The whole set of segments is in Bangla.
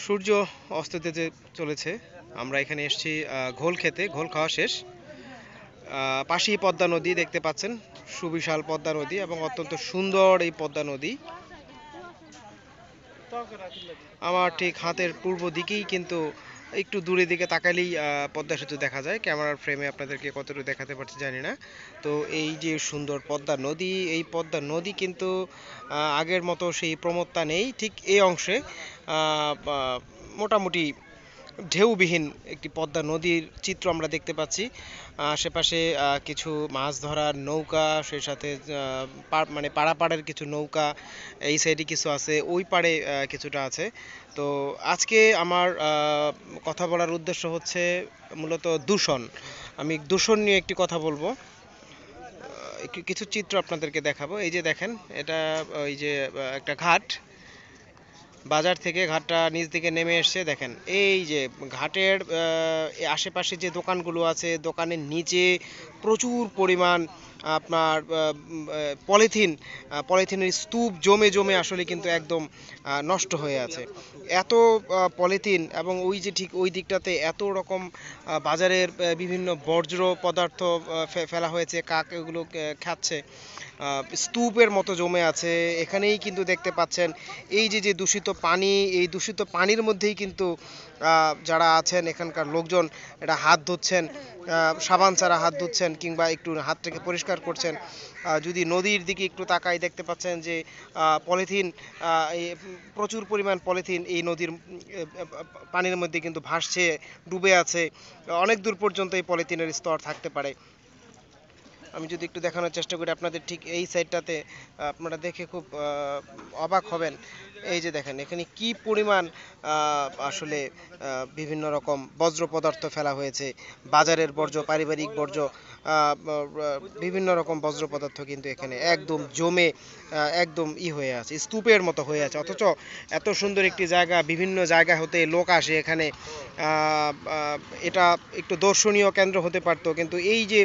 সূর্য অস্ত যেতে চলেছে। আমরা এখানে এসেছি ঘোল খেতে। ঘোল খাওয়া শেষ। পাশেই পদ্মা নদী দেখতে পাচ্ছেন, সুবিশাল পদ্মা নদী এবং অত্যন্ত সুন্দর এই পদ্মা নদী। আমার ঠিক হাতের পূর্ব দিকেই কিন্তু একটু দূরের দিকে তাকালেই পদ্মা সেতু দেখা যায়। ক্যামেরার ফ্রেমে আপনাদেরকে কতটুকু দেখাতে পারছি জানি না। তো এই যে সুন্দর পদ্মা নদী, এই পদ্মা নদী কিন্তু আগের মতো সেই প্রমত্তা নেই ঠিক এই অংশে। মোটামুটি ঢেউবিহীন একটি পদ্মা নদীর চিত্র আমরা দেখতে পাচ্ছি। আশেপাশে কিছু মাছ ধরার নৌকা, সেই সাথে মানে পাড়াপাড়ের কিছু নৌকা এই সাইডে কিছু আছে, ওই পাড়ে কিছুটা আছে। তো আজকে আমার কথা বলার উদ্দেশ্য হচ্ছে মূলত দূষণ। আমি দূষণ নিয়ে একটি কথা বলবো। কিছু চিত্র আপনাদেরকে দেখাবো। এই যে দেখেন, এটা ওই যে একটা ঘাট, বাজার থেকে ঘাটটা নিচ দিকে নেমে এসছে। দেখেন এই যে ঘাটের আশেপাশে যে দোকানগুলো আছে, দোকানের নিচে প্রচুর পরিমাণ আপনার পলিথিনের স্তূপ জমে জমে আসলে কিন্তু একদম নষ্ট হয়ে আছে। এত পলিথিন, এবং ওই যে ঠিক ওই দিকটাতে এত রকম বাজারের বিভিন্ন বর্জ্য পদার্থ ফেলা হয়েছে, কাক এগুলো খাচ্ছে, স্তূপের মতো জমে আছে। এখানেই কিন্তু দেখতে পাচ্ছেন এই যে যে দূষিত পানি, এই দূষিত পানির মধ্যেই কিন্তু যারা আছেন এখানকার লোকজন এটা হাত ধুচ্ছেন, সাবান ছাড়া হাত ধুচ্ছেন কিংবা একটু হাতটাকে পরিষ্কার করছেন। যদি নদীর দিকে একটু তাকাই দেখতে পাচ্ছেন যে পলিথিন, প্রচুর পরিমাণ পলিথিন এই নদীর পানির মধ্যে কিন্তু ভাসছে, ডুবে আছে। অনেক দূর পর্যন্ত এই পলিথিনের স্তর থাকতে পারে। আমি যদি একটু দেখানোর চেষ্টা করি আপনাদের, ঠিক এই সাইডটাতে আপনারা দেখে খুব অবাক হবেন। এই যে দেখেন এখানে কি পরিমাণ আসলে বিভিন্ন রকম বজ্র পদার্থ ফেলা হয়েছে, বাজারের বর্জ্য, পারিবারিক বর্জ্য, বিভিন্ন রকম বজ্র পদার্থ কিন্তু এখানে একদম জমে একদম হয়ে আছে, স্তূপের মতো হয়ে আছে। অথচ এত সুন্দর একটি জায়গা, বিভিন্ন জায়গা হতে লোক আসে এখানে। এটা একটু দর্শনীয় কেন্দ্র হতে পারতো, কিন্তু এই যে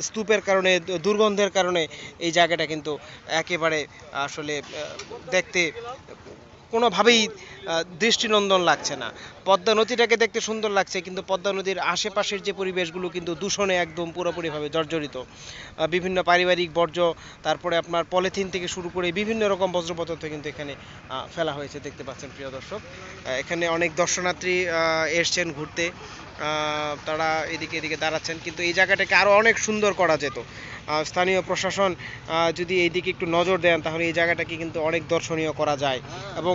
স্তূপের কারণে, দুর্গন্ধের কারণে এই জায়গাটা কিন্তু একেবারে আসলে দেখতে কোনোভাবেই দৃষ্টিনন্দন লাগছে না। পদ্মা নদীটাকে দেখতে সুন্দর লাগছে, কিন্তু পদ্মা নদীর আশেপাশের যে পরিবেশগুলো কিন্তু দূষণে একদম পুরোপুরিভাবে জর্জরিত। বিভিন্ন পারিবারিক বর্জ্য, তারপরে আপনার পলিথিন থেকে শুরু করে বিভিন্ন রকম বজ্র পদার্থ কিন্তু এখানে ফেলা হয়েছে দেখতে পাচ্ছেন প্রিয় দর্শক। এখানে অনেক দর্শনার্থী এসছেন ঘুরতে, তারা এদিকে এদিকে দাঁড়াচ্ছেন, কিন্তু এই জায়গাটাকে আরও অনেক সুন্দর করা যেত। স্থানীয় প্রশাসন যদি এই দিকে একটু নজর দেন তাহলে এই জায়গাটাকে কিন্তু অনেক দর্শনীয় করা যায়। এবং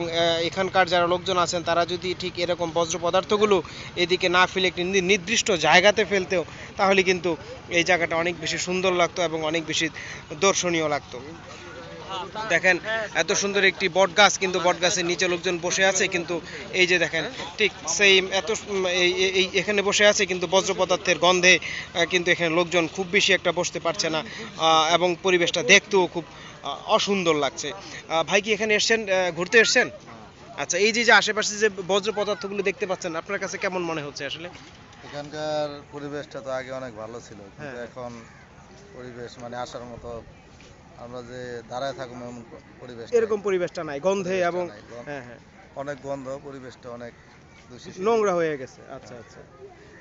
এখানকার যারা লোকজন আছেন তারা যদি ঠিক এরকম বজ্র পদার্থগুলো এদিকে না ফেলে একটি নির্দিষ্ট জায়গাতে ফেলতেও, তাহলে কিন্তু এই জায়গাটা অনেক বেশি সুন্দর লাগতো এবং অনেক বেশি দর্শনীয় লাগতো। দেখেন এত সুন্দর একটি বট গাছ, কিন্তু বট গাছের নিচে লোকজন বসে আছে, কিন্তু এই যে দেখেন ঠিক সেই এত এখানে বসে আছে, কিন্তু বজ্র পদার্থের গন্ধে কিন্তু এখানে লোকজন খুব বেশি একটা বসতে পারছে না, এবং পরিবেশটা দেখতেও খুব অসুন্দর লাগছে। ভাই কি এখানে এসছেন, ঘুরতে এসছেন? আচ্ছা, এই যে যে আশেপাশে যে বজ্র পদার্থগুলো দেখতে পাচ্ছেন, আপনার কাছে কেমন মনে হচ্ছে আসলে? এখানকার পরিবেশটা তো আগে অনেক ভালো ছিল, কিন্তু এখন পরিবেশ মানে আসার মতো, আমরা যে দাঁড়ায় থাকবো এমন পরিবেশ এরকম পরিবেশটা নাই, গন্ধে এবং হ্যাঁ হ্যাঁ অনেক গন্ধ, পরিবেশটা অনেক দূষিত, নোংরা হয়ে গেছে। আচ্ছা আচ্ছা,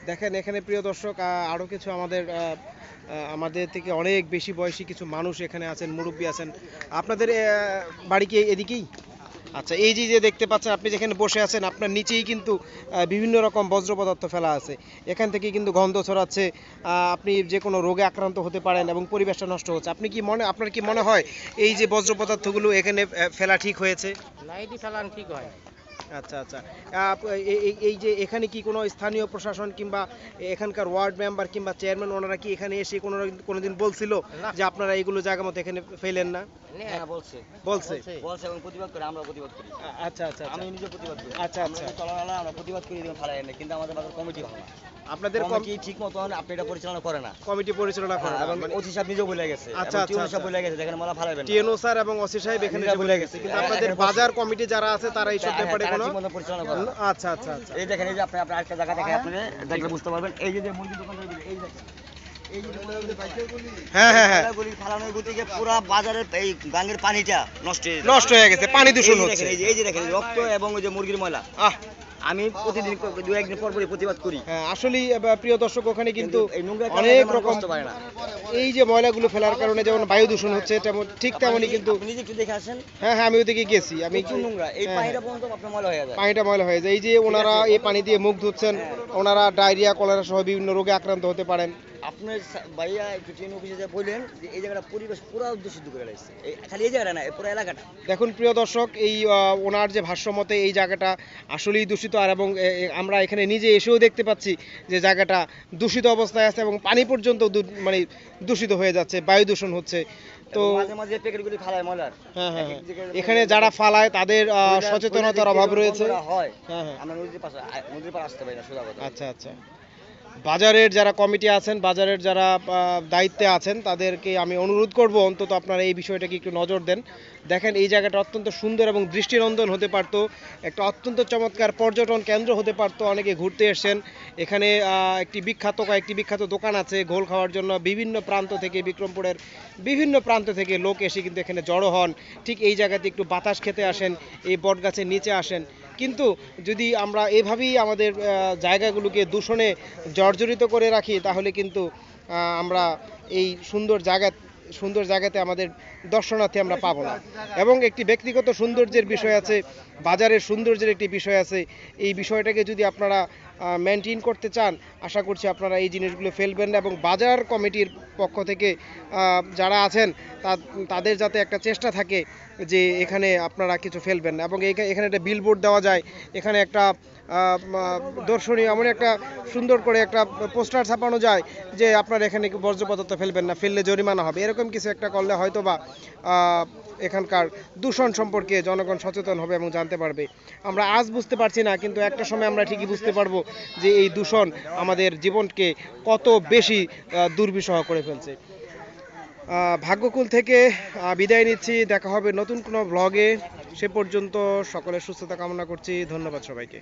দেখেন এখানে প্রিয় দর্শক আরও কিছু আমাদের থেকে অনেক বেশি বয়সী কিছু মানুষ এখানে আছেন, মুরব্বী আছেন। আপনাদের বাড়ি কি এদিকেই? আচ্ছা, এই যে যে দেখতে পাচ্ছেন আপনি যেখানে বসে আছেন, আপনার নিচেই কিন্তু বিভিন্ন রকম বজ্র পদার্থ ফেলা আছে। এখান থেকে কিন্তু গন্ধ ছড়াচ্ছে, আপনি যে কোনো রোগে আক্রান্ত হতে পারেন এবং পরিবেশটা নষ্ট হচ্ছে। আপনার কি মনে হয় এই যে বজ্র পদার্থগুলো এখানে ফেলা ঠিক হয়েছে? না, এটি ফেলান ঠিক হয়। আচ্ছা আচ্ছা, এই যে এখানে কি কোনো স্থানীয় প্রশাসন কিংবা এখানকার ওয়ার্ড মেম্বার কিংবা চেয়ারম্যান ওনারা কি এখানে এসে কোনোদিন বলছিল যে আপনারা এইগুলো জায়গা মতো এখানে ফেলেন না? হ্যাঁ, বলছে বলছে। বলছে এবং প্রতিবাদ করে, আমরা প্রতিবাদ করি। আচ্ছা আচ্ছা, আমি নিজে প্রতিবাদ করি। আচ্ছা আচ্ছা, আমরা প্রতিবাদ করি, এরকম ফেলাই না, কিন্তু আমাদের বাজার কমিটি ভালো না। আপনাদের কমিটি ঠিক মতন আপনি এটা পরিচালনা করে না। কমিটি পরিচালনা করে না, এবং মানে ওসি সাহেব নিজেও বলে গেছে, আচ্ছা এবং আচ্ছা টিউনো সাহেব আচ্ছা, বলে গেছে, যেখানে মালা ফেলাবেন না। টিএনও স্যার এবং ওসি সাহেব এখানে এসে বলে গেছে, কিন্তু আপনাদের বাজার কমিটি যারা আছে তারা এইসব ব্যাপারে কোনো ঠিকমতো পরিচালনা করে না। আচ্ছা আচ্ছা আচ্ছা, এই দেখেন, এই যে আপনি আরেকটা জায়গা দেখেন, আপনি দেখলে বুঝতে পারবেন। এই যে মুরগির দোকান, এই দেখেন, এই যে হ্যাঁ হ্যাঁ হ্যাঁ, ফালানোর গতিকে পুরা বাজারের এই গাঙ্গের পানিটা নষ্ট নষ্ট হয়ে গেছে, পানি দূষণ হচ্ছে। এই যে দেখেন, রক্ত এবং ওই যে মুরগির ময়লা। আমি প্রতিদিন দু একদিন পর পরই প্রতিবাদ করি। হ্যাঁ, আসলেই প্রিয় দর্শক ওখানে কিন্তু এই নোংরা অনেক রকম কষ্ট পায় না। এই যে ময়লাগুলো ফেলার কারণে যেমন বায়ু দূষণ হচ্ছে তেমন ঠিক তেমনই কিন্তু আপনি নিজে একটু দেখে আসেন, হ্যাঁ হ্যাঁ আমি ওদিকে গেছি, আমি প্রচুর নোংরা, এই হ্যাঁ, পানিটা পর্যন্ত আপনার ময়লা হয়ে যায়। পানিটা ময়লা হয়ে যায়। এই যে ওনারা এই পানি দিয়ে মুখ ধুচ্ছেন, ওনারা ডায়রিয়া কলেরা সহ বিভিন্ন রোগে আক্রান্ত হতে পারেন। আপনার ভাইয়া একটু ট্রেন অফিসে যা বললেন যে এই জায়গাটা পরিবেশ পুরো দূষিত করে লাগছে, খালি এই জায়গাটা না, এই পুরো এলাকাটা। দেখুন প্রিয় দর্শক, এই ওনার যে ভাষ্যমতে এই জায়গাটা আসলেই দূষিত, আর এবং আমরা এখানে নিজে এসেও দেখতে পাচ্ছি যে জায়গাটা দূষিত অবস্থায় আছে এবং পানি পর্যন্ত মানে দূষিত হয়ে যাচ্ছে, বায়ু দূষণ হচ্ছে। তো মাঝে মাঝে প্যাকেটগুলি ফালায় ময়লার। হ্যাঁ হ্যাঁ এখানে যারা ফালায় তাদের সচেতনতার অভাব রয়েছে। হয়, হ্যাঁ হ্যাঁ আমরা নদীর পাশে আসতে পারি না, সোজা কথা। আচ্ছা আচ্ছা, বাজারের যারা কমিটি আছেন, বাজারের যারা দায়িত্বে আছেন, তাদেরকে আমি অনুরোধ করব অন্তত আপনারা এই বিষয়টাকে একটু নজর দেন। দেখেন এই জায়গাটা অত্যন্ত সুন্দর এবং দৃষ্টিনন্দন হতে পারতো, একটা অত্যন্ত চমৎকার পর্যটন কেন্দ্র হতে পারতো। অনেকে ঘুরতে এসেছেন এখানে, কয়েকটি বিখ্যাত দোকান আছে ঘোল খাওয়ার জন্য। বিভিন্ন প্রান্ত থেকে, বিক্রমপুরের বিভিন্ন প্রান্ত থেকে লোক এসে কিন্তু এখানে জড়ো হন। ঠিক এই জায়গাতে একটু বাতাস খেতে আসেন, এই বট গাছের নিচে আসেন। কিন্তু যদি আমরা এভাবেই আমাদের জায়গাগুলোকে দূষণে জর্জরিত করে রাখি, তাহলে কিন্তু আমরা এই সুন্দর জায়গাতে আমাদের দর্শনার্থী আমরা পাবো না। এবং একটি ব্যক্তিগত সৌন্দর্যের বিষয় আছে, বাজারের সৌন্দর্যের একটি বিষয় আছে। এই বিষয়টাকে যদি আপনারা মেনটেন করতে চান, আশা করছি আপনারা এই জিনিসগুলো ফেলবেন না। এবং বাজার কমিটির পক্ষ থেকে যারা আছেন তাদের যাতে একটা চেষ্টা থাকে যে এখানে আপনারা কিছু ফেলবেন না। এবং এখানে একটা বিলবোর্ড দেওয়া যায়, এখানে একটা দর্শনীয় এমন একটা সুন্দর করে একটা পোস্টার ছাপানো যায় যে আপনারা এখানে বর্জ্য পদার্থ ফেলবেন না, ফেললে জরিমানা হবে। এরকম কিছু একটা করলে হয়তো বা এখানকার দূষণ সম্পর্কে জনগণ সচেতন হবে এবং জানতে পারবে। আমরা আজ বুঝতে পারছি না, কিন্তু একটা সময় আমরা ঠিকই বুঝতে পারবো যে এই দূষণ আমাদের জীবনকে কত বেশি দুর্বিষহ করে ফেলছে। ভাগ্যকুল থেকে বিদায় নিচ্ছি, দেখা হবে নতুন কোনো ব্লগে। সে পর্যন্ত সকলের সুস্থতা কামনা করছি। ধন্যবাদ সবাইকে।